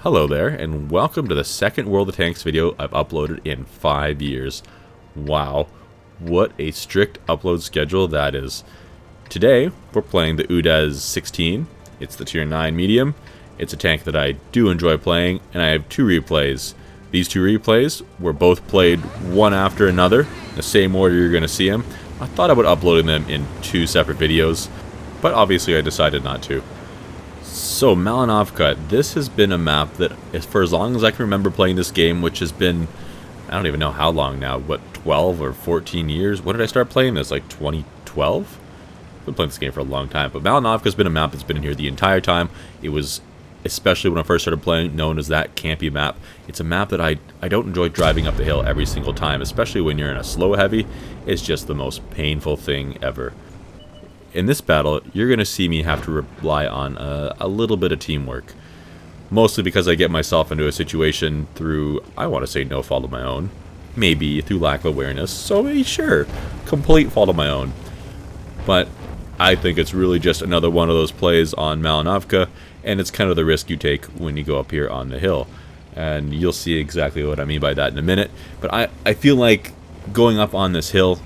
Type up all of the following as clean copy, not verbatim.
Hello there, and welcome to the second World of Tanks video I've uploaded in 5 years. Wow, what a strict upload schedule that is. Today, we're playing the Udes 16. It's the tier 9 medium. It's a tank that I do enjoy playing, and I have two replays. These two replays were both played one after another, the same order you're going to see them. I thought about uploading them in two separate videos, but obviously I decided not to. So, Malinovka, this has been a map that, for as long as I can remember playing this game, which has been, I don't even know how long now, what, 12 or 14 years? When did I start playing this, like 2012? I've been playing this game for a long time, but Malinovka has been a map that's been in here the entire time. It was, especially when I first started playing, known as that campy map. It's a map that I don't enjoy driving up the hill every single time, especially when you're in a slow heavy. It's just the most painful thing ever. In this battle, you're going to see me have to rely on a little bit of teamwork. Mostly because I get myself into a situation through, I want to say, no fault of my own. Maybe through lack of awareness. So, sure, complete fault of my own. But I think it's really just another one of those plays on Malinovka, and it's kind of the risk you take when you go up here on the hill. And you'll see exactly what I mean by that in a minute. But I feel like going up on this hill,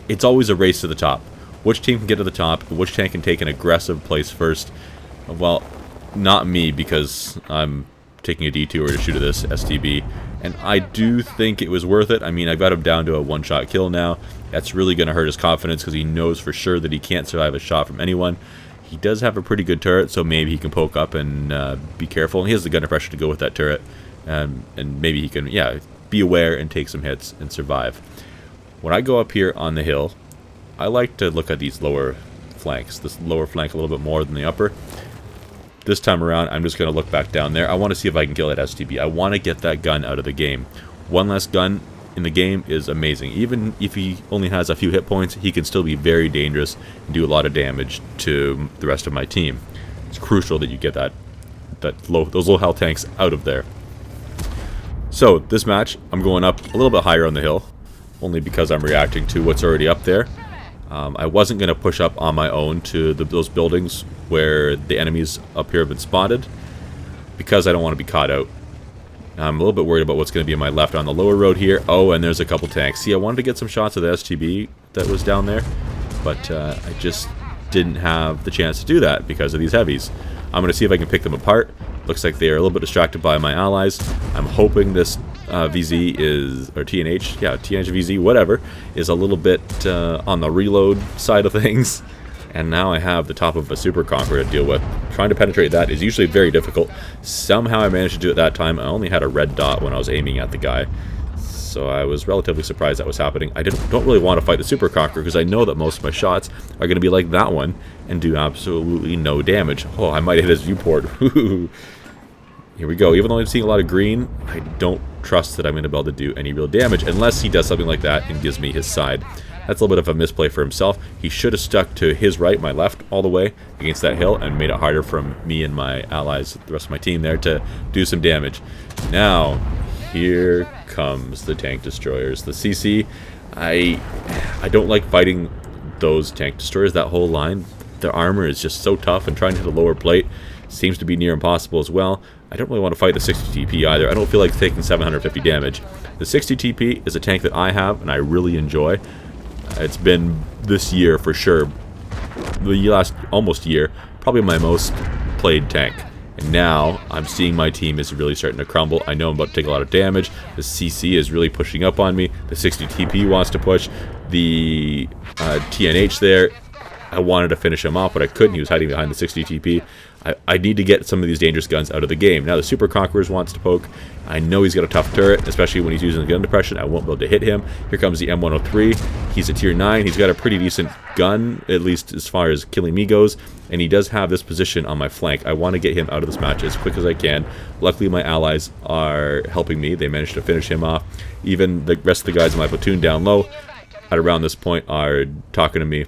it's always a race to the top. Which team can get to the top, which tank can take an aggressive place first? Well, not me, because I'm taking a detour to shoot at this STB, and I do think it was worth it. I mean, I've got him down to a one-shot kill now. That's really going to hurt his confidence, because he knows for sure that he can't survive a shot from anyone. He does have a pretty good turret, so maybe he can poke up and be careful. And he has the gunner pressure to go with that turret, and maybe he can, be aware and take some hits and survive. When I go up here on the hill, I like to look at these lower flanks, this lower flank a little bit more than the upper. This time around, I'm just going to look back down there. I want to see if I can kill that STB. I want to get that gun out of the game. One less gun in the game is amazing. Even if he only has a few hit points, he can still be very dangerous and do a lot of damage to the rest of my team. It's crucial that you get those low health tanks out of there. So, this match, I'm going up a little bit higher on the hill, only because I'm reacting to what's already up there. I wasn't going to push up on my own to those buildings where the enemies up here have been spotted, because I don't want to be caught out. I'm a little bit worried about what's going to be on my left on the lower road here. Oh, and there's a couple tanks. See, I wanted to get some shots of the STB that was down there, but I just didn't have the chance to do that because of these heavies. I'm going to see if I can pick them apart. Looks like they are a little bit distracted by my allies. I'm hoping this VZ is, or TNH, TNH VZ, whatever, is a little bit on the reload side of things. And now I have the top of a Super Conqueror to deal with. Trying to penetrate that is usually very difficult. Somehow I managed to do it that time. I only had a red dot when I was aiming at the guy. So I was relatively surprised that was happening. I don't really want to fight the Super Conqueror because I know that most of my shots are going to be like that one and do absolutely no damage. Oh, I might hit his viewport. Here we go. Even though I'm seeing a lot of green, I don't trust that I'm going to be able to do any real damage unless he does something like that and gives me his side. That's a little bit of a misplay for himself. He should have stuck to his right, my left, all the way against that hill and made it harder for me and my allies, the rest of my team there, to do some damage. Now, here comes the tank destroyers. The CC, I don't like fighting those tank destroyers, that whole line. Their armor is just so tough, and trying to hit a lower plate seems to be near impossible as well. I don't really want to fight the 60 TP either. I don't feel like taking 750 damage. The 60 TP is a tank that I have and I really enjoy. It's been this year for sure, the last almost year, probably my most played tank. And now I'm seeing my team is really starting to crumble. I know I'm about to take a lot of damage. The CC is really pushing up on me. The 60 TP wants to push. The TNH there, I wanted to finish him off, but I couldn't. He was hiding behind the 60 TP. I need to get some of these dangerous guns out of the game. Now the Super Conquerors wants to poke. I know he's got a tough turret, especially when he's using the gun depression. I won't be able to hit him. Here comes the M103. He's a tier 9. He's got a pretty decent gun, at least as far as killing me goes. And he does have this position on my flank. I want to get him out of this match as quick as I can. Luckily, my allies are helping me. They managed to finish him off. Even the rest of the guys in my platoon down low at around this point are talking to me.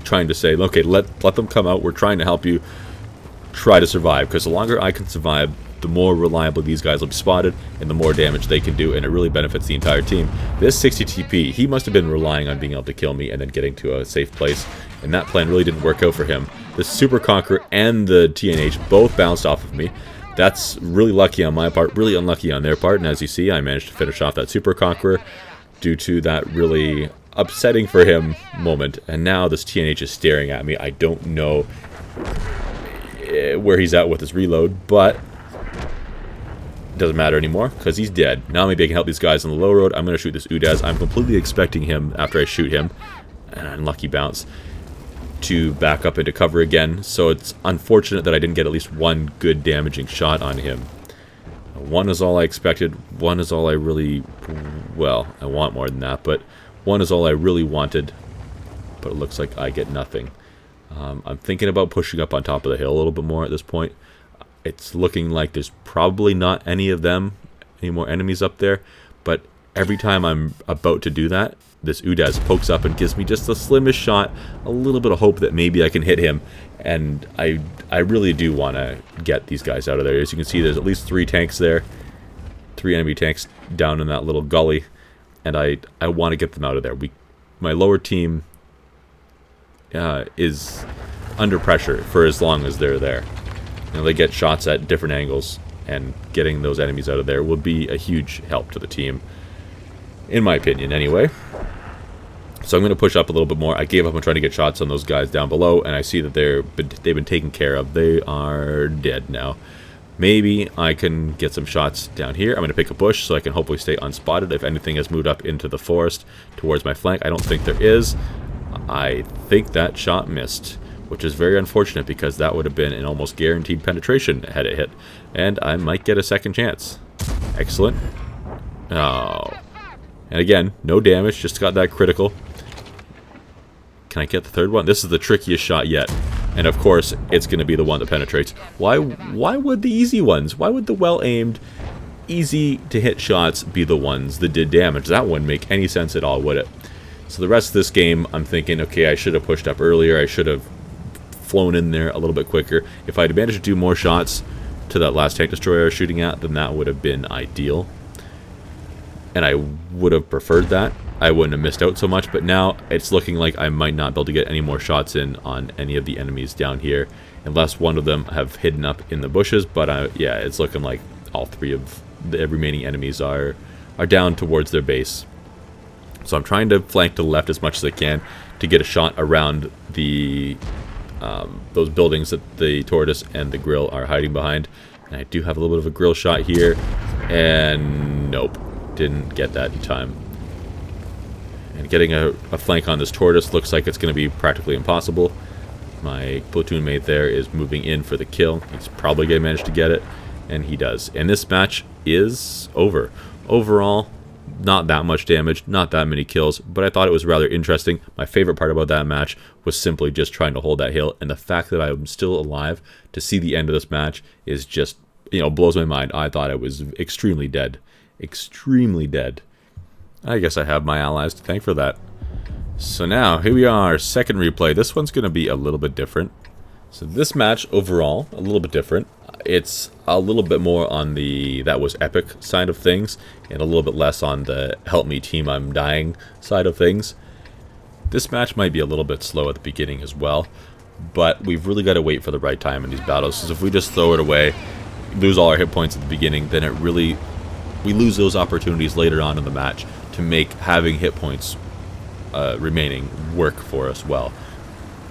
Trying to say, okay, let them come out. We're trying to help you try to survive, because the longer I can survive, the more reliably these guys will be spotted, and the more damage they can do, and it really benefits the entire team. This 60 TP, he must have been relying on being able to kill me and then getting to a safe place, and that plan really didn't work out for him. The Super Conqueror and the TNH both bounced off of me. That's really lucky on my part, really unlucky on their part, and as you see, I managed to finish off that Super Conqueror due to that really upsetting for him moment. And now this TNH is staring at me. I don't know where he's at with his reload, but it doesn't matter anymore because he's dead. Now maybe I can help these guys on the low road. I'm going to shoot this Udes. I'm completely expecting him after I shoot him, an unlucky bounce, to back up into cover again. So it's unfortunate that I didn't get at least one good damaging shot on him. One is all I expected. One is all I really, well, I want more than that, but one is all I really wanted. But it looks like I get nothing. I'm thinking about pushing up on top of the hill a little bit more at this point. It's looking like there's probably not any more enemies up there, but every time I'm about to do that, this Udes pokes up and gives me just the slimmest shot, a little bit of hope that maybe I can hit him, and I really do want to get these guys out of there. As you can see, there's at least 3 tanks there, 3 enemy tanks down in that little gully, and I want to get them out of there. My lower team is under pressure for as long as they're there. You know, they get shots at different angles, and getting those enemies out of there will be a huge help to the team, in my opinion anyway. So I'm going to push up a little bit more. I gave up on trying to get shots on those guys down below, and I see that they've been taken care of. They are dead now. Maybe I can get some shots down here. I'm going to pick a bush so I can hopefully stay unspotted if anything has moved up into the forest towards my flank. I don't think there is. I think that shot missed, which is very unfortunate because that would have been an almost guaranteed penetration had it hit. And I might get a second chance. Excellent. Oh. And again, no damage, just got that critical. Can I get the third one? This is the trickiest shot yet. And of course, it's going to be the one that penetrates. Why would the easy ones, why would the well-aimed, easy-to-hit shots be the ones that did damage? That wouldn't make any sense at all, would it? So the rest of this game, I'm thinking, okay, I should have pushed up earlier. I should have flown in there a little bit quicker. If I had managed to do more shots to that last tank destroyer I was shooting at, then that would have been ideal. And I would have preferred that. I wouldn't have missed out so much, but now it's looking like I might not be able to get any more shots in on any of the enemies down here, unless one of them have hidden up in the bushes. But yeah, it's looking like all 3 of the remaining enemies are down towards their base. So I'm trying to flank to the left as much as I can to get a shot around the those buildings that the tortoise and the grill are hiding behind. And I do have a little bit of a grill shot here, and nope, didn't get that in time. And getting a flank on this tortoise looks like it's going to be practically impossible. My platoon mate there is moving in for the kill. He's probably going to manage to get it, and he does. And this match is over. Overall, not that much damage, not that many kills, but I thought it was rather interesting. My favorite part about that match was simply just trying to hold that hill, and the fact that I'm still alive to see the end of this match is just, you know, blows my mind. I thought I was extremely dead. Extremely dead. I guess I have my allies to thank for that. So now, here we are, second replay. This one's going to be a little bit different. So this match, overall, a little bit different. It's a little bit more on the that was epic side of things, and a little bit less on the help me team I'm dying side of things. This match might be a little bit slow at the beginning as well, but we've really got to wait for the right time in these battles, because if we just throw it away, lose all our hit points at the beginning, then we lose those opportunities later on in the match to make having hit points remaining work for us well.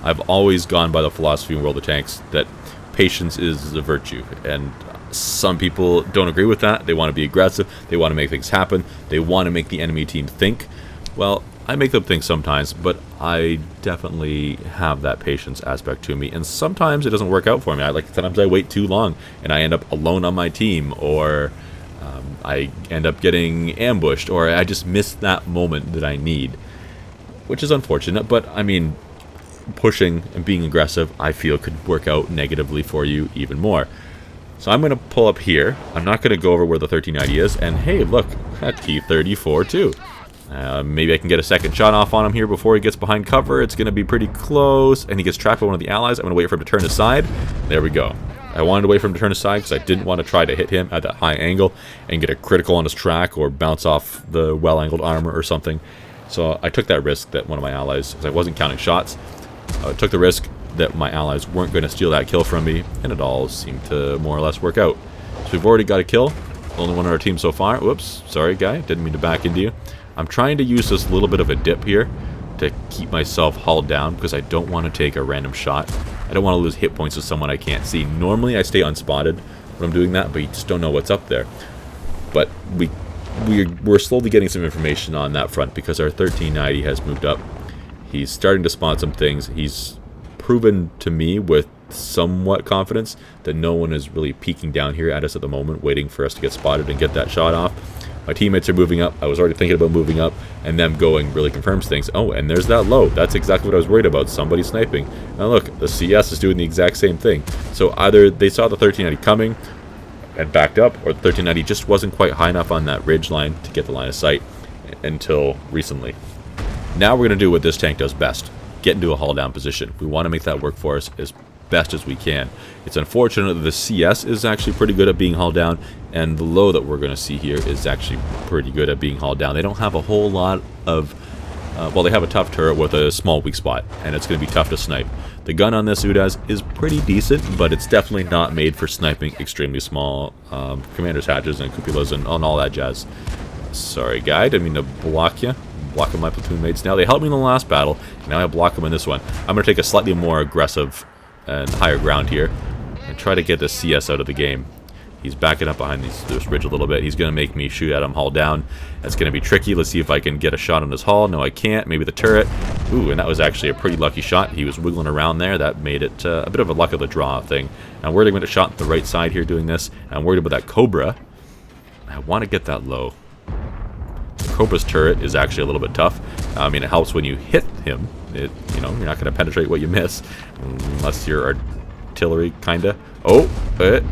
I've always gone by the philosophy in World of Tanks that patience is a virtue, and some people don't agree with that. They want to be aggressive, they want to make things happen, they want to make the enemy team think. Well, I make them think sometimes, but I definitely have that patience aspect to me, and sometimes it doesn't work out for me. Sometimes I wait too long, and I end up alone on my team, or I end up getting ambushed, or I just miss that moment that I need, which is unfortunate. But I mean, pushing and being aggressive, I feel, could work out negatively for you even more. So I'm going to pull up here. I'm not going to go over where the 1390 is, and hey, look, a T-34 too. Maybe I can get a second shot off on him here before he gets behind cover. It's going to be pretty close, and he gets trapped by one of the allies. I'm going to wait for him to turn aside. There we go. I wanted to wait for him to turn aside because I didn't want to try to hit him at that high angle and get a critical on his track or bounce off the well-angled armor or something. So I took that risk that one of my allies, because I wasn't counting shots, took the risk that my allies weren't going to steal that kill from me, and it all seemed to more or less work out. So we've already got a kill, only one on our team so far. Whoops, sorry guy, didn't mean to back into you. I'm trying to use this little bit of a dip here to keep myself hauled down because I don't want to take a random shot. I don't want to lose hit points with someone I can't see. Normally I stay unspotted when I'm doing that, but you just don't know what's up there. But we're slowly getting some information on that front because our 1390 has moved up. He's starting to spot some things. He's proven to me with somewhat confidence that no one is really peeking down here at us at the moment, waiting for us to get spotted and get that shot off. My teammates are moving up. I was already thinking about moving up, and them going really confirms things. Oh, and there's that low. That's exactly what I was worried about. Somebody sniping. Now look, the CS is doing the exact same thing. So either they saw the 1390 coming and backed up, or the 1390 just wasn't quite high enough on that ridge line to get the line of sight until recently. Now we're going to do what this tank does best. Get into a haul down position. We want to make that work for us as best as we can. It's unfortunate that the CS is actually pretty good at being hauled down, and the low that we're going to see here is actually pretty good at being hauled down. They don't have a whole lot of well, they have a tough turret with a small weak spot, and it's going to be tough to snipe. The gun on this Udes is pretty decent, but it's definitely not made for sniping extremely small commander's hatches and cupolas and all that jazz. Sorry guy, didn't mean to block you. Blocking my platoon mates. Now they helped me in the last battle, now I block them in this one. I'm going to take a slightly more aggressive and higher ground here and try to get the CS out of the game. He's backing up behind this ridge a little bit. He's going to make me shoot at him hull down. That's going to be tricky. Let's see if I can get a shot on his hull. No, I can't. Maybe the turret. Ooh, and that was actually a pretty lucky shot. He was wiggling around there. That made it a bit of a luck of the draw thing. Now, I'm worried I'm going to shot the right side here doing this. I'm worried about that Cobra. I want to get that low. The Cobra's turret is actually a little bit tough. I mean, it helps when you hit him. You know, you're not going to penetrate what you miss. Unless you're artillery, kinda. Oh,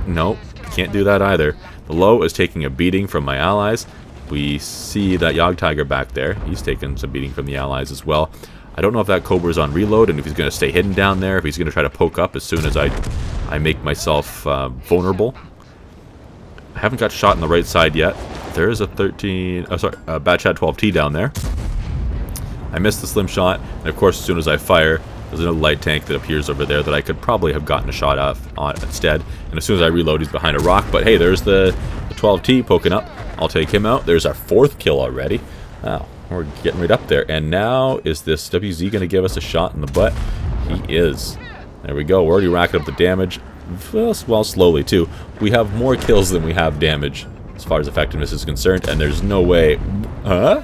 no. Can't do that either. The low is taking a beating from my allies. We see that Yog Tiger back there. He's taking some beating from the allies as well. I don't know if that Cobra's on reload and if he's going to stay hidden down there, if he's going to try to poke up as soon as I make myself vulnerable. I haven't got shot on the right side yet. There is a Bad Chat 12T down there. I missed the slim shot, and of course as soon as I fire, there's another light tank that appears over there that I could probably have gotten a shot off on instead. And as soon as I reload, he's behind a rock. But hey, there's the 12T poking up. I'll take him out. There's our 4th kill already. Wow, we're getting right up there. And now, is this WZ going to give us a shot in the butt? He is. There we go. We're already racking up the damage. Well, slowly too. We have more kills than we have damage as far as effectiveness is concerned. And there's no way... Huh?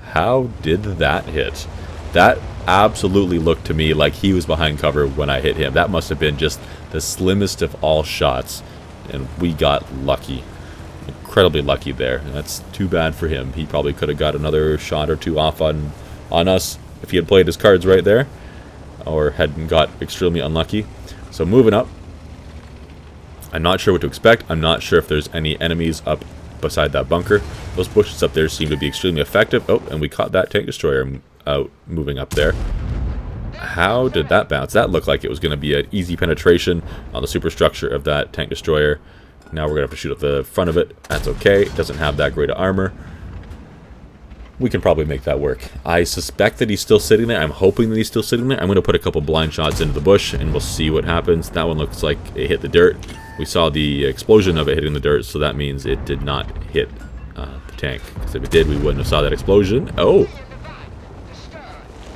How did that hit? That absolutely looked to me like he was behind cover when I hit him. That must have been just the slimmest of all shots, and we got lucky. Incredibly lucky there. And that's too bad for him. He probably could have got another shot or two off on us if he had played his cards right there, or hadn't got extremely unlucky. So moving up. I'm not sure what to expect. I'm not sure if there's any enemies up beside that bunker. Those bushes up there seem to be extremely effective. Oh, and we caught that tank destroyer out moving up there. How did that bounce? That looked like it was going to be an easy penetration on the superstructure of that tank destroyer. Now we're going to have to shoot at the front of it. That's okay. It doesn't have that great of armor. We can probably make that work. I suspect that he's still sitting there. I'm hoping that he's still sitting there. I'm going to put a couple blind shots into the bush, and we'll see what happens. That one looks like it hit the dirt. We saw the explosion of it hitting the dirt, so that means it did not hit the tank. Because if it did, we wouldn't have saw that explosion. Oh!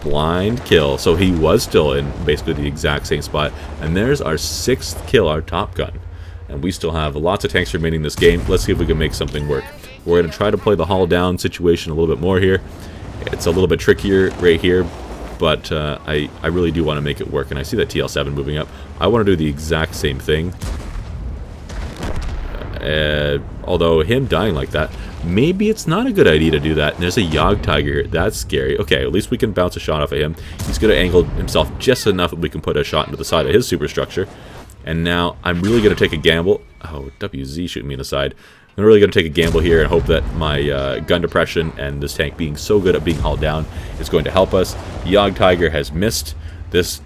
Blind kill. So he was still in basically the exact same spot. And there's our 6th kill, our top gun. And we still have lots of tanks remaining in this game. Let's see if we can make something work. We're going to try to play the hull down situation a little bit more here. It's a little bit trickier right here, but I really do want to make it work. And I see that TL7 moving up. I want to do the exact same thing. Although him dying like that, maybe it's not a good idea to do that. And there's a Yog Tiger here. That's scary. Okay, at least we can bounce a shot off of him. He's going to angle himself just enough that we can put a shot into the side of his superstructure. And now I'm really going to take a gamble. Oh, WZ shooting me in the side. I'm really going to take a gamble here and hope that my gun depression and this tank being so good at being hauled down is going to help us. Yog Tiger has missed. This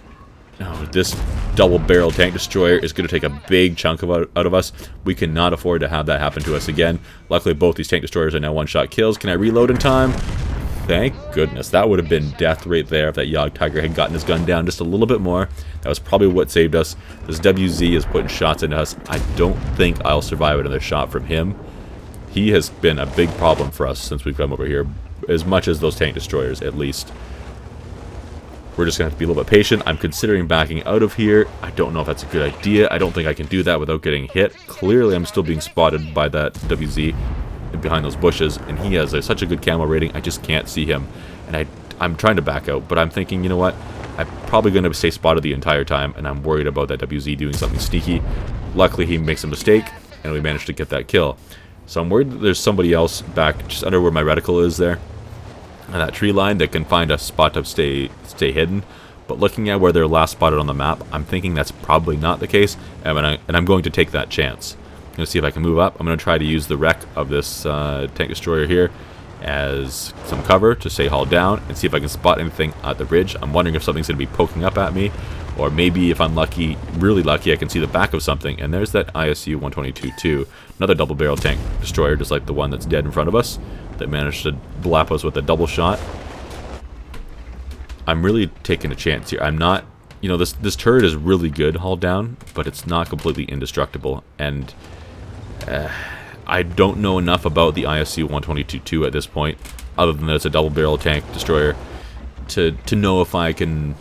Oh, this double barrel tank destroyer is going to take a big chunk out of us. We cannot afford to have that happen to us again. Luckily, both these tank destroyers are now one-shot kills. Can I reload in time? Thank goodness. That would have been death right there if that Yogg Tiger had gotten his gun down just a little bit more. That was probably what saved us. This WZ is putting shots into us. I don't think I'll survive another shot from him. He has been a big problem for us since we've come over here, as much as those tank destroyers, at least. We're just going to have to be a little bit patient. I'm considering backing out of here. I don't know if that's a good idea. I don't think I can do that without getting hit. Clearly, I'm still being spotted by that WZ behind those bushes, and he has such a good camo rating, I just can't see him. And I'm trying to back out, but I'm thinking, you know what? I'm probably going to stay spotted the entire time, and I'm worried about that WZ doing something sneaky. Luckily, he makes a mistake, and we managed to get that kill. So I'm worried that there's somebody else back just under where my reticle is there, on that tree line, that can find a spot to stay hidden. But looking at where they're last spotted on the map, I'm thinking that's probably not the case, and I'm going to take that chance. I'm going to see if I can move up. I'm going to try to use the wreck of this tank destroyer here as some cover to stay hauled down and see if I can spot anything at the bridge. I'm wondering if something's going to be poking up at me, or maybe if I'm lucky, really lucky, I can see the back of something. And there's that ISU 122-2, another double barrel tank destroyer, just like the one that's dead in front of us, that managed to blap us with a double shot. I'm really taking a chance here. I'm not, you know, this turret is really good hauled down, but it's not completely indestructible. And I don't know enough about the ISU 122-2 at this point, other than that it's a double barrel tank destroyer, to know if I can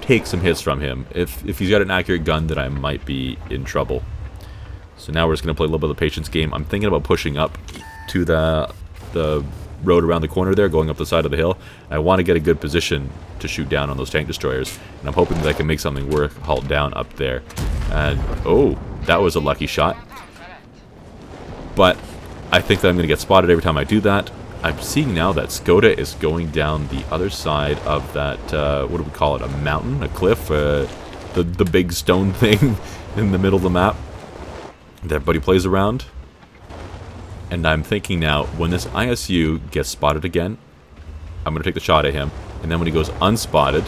take some hits from him. If he's got an accurate gun, then I might be in trouble. So now we're just going to play a little bit of the patience game. I'm thinking about pushing up to the road around the corner there, going up the side of the hill. I want to get a good position to shoot down on those tank destroyers, and I'm hoping that I can make something work hauled down up there. And oh, that was a lucky shot. But I think that I'm going to get spotted every time I do that. I'm seeing now that Skoda is going down the other side of that, what do we call it, a mountain, a cliff, the big stone thing in the middle of the map that everybody plays around. And I'm thinking now, when this ISU gets spotted again, I'm going to take the shot at him. And then when he goes unspotted,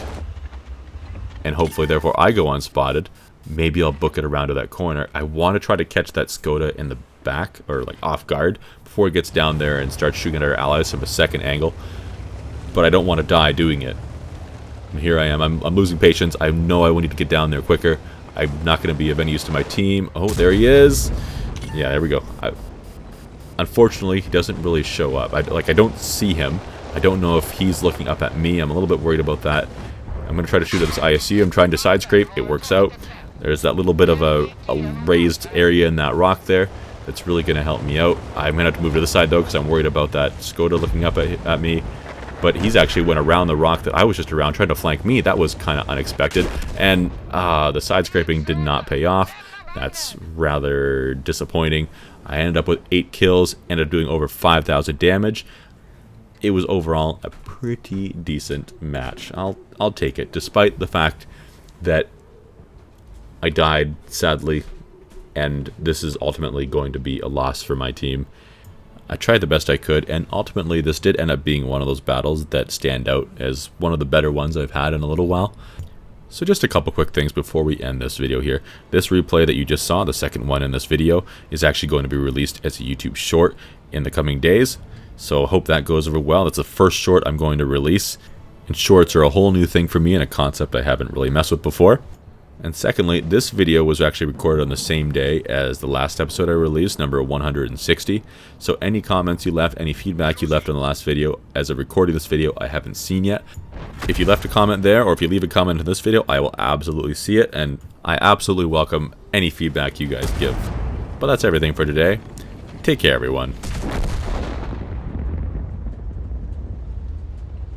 and hopefully therefore I go unspotted, maybe I'll book it around to that corner. I want to try to catch that Skoda in the back, or like off guard, before it gets down there and starts shooting at our allies from a second angle. But I don't want to die doing it. And here I am. I'm losing patience. I know I need to get down there quicker. I'm not going to be of any use to my team. Oh, there he is. Yeah, there we go. Unfortunately, he doesn't really show up. I don't see him. I don't know if he's looking up at me. I'm a little bit worried about that. I'm going to try to shoot at this ISU. I'm trying to side scrape. It works out. There's that little bit of a raised area in that rock there that's really going to help me out. I'm going to have to move to the side, though, because I'm worried about that Skoda looking up at me. But he's actually went around the rock that I was just around, trying to flank me. That was kind of unexpected. And the side scraping did not pay off. That's rather disappointing. I ended up with 8 kills, ended up doing over 5,000 damage. It was overall a pretty decent match. I'll take it, despite the fact that I died, sadly, and this is ultimately going to be a loss for my team. I tried the best I could, and ultimately this did end up being one of those battles that stand out as one of the better ones I've had in a little while. So just a couple quick things before we end this video here. This replay that you just saw, the second one in this video, is actually going to be released as a YouTube short in the coming days. So hope that goes over well. It's the first short I'm going to release. And shorts are a whole new thing for me and a concept I haven't really messed with before. And secondly, this video was actually recorded on the same day as the last episode I released, number 160. So any comments you left, any feedback you left on the last video, as of recording this video, I haven't seen yet. If you left a comment there, or if you leave a comment in this video, I will absolutely see it, and I absolutely welcome any feedback you guys give. But that's everything for today. Take care, everyone.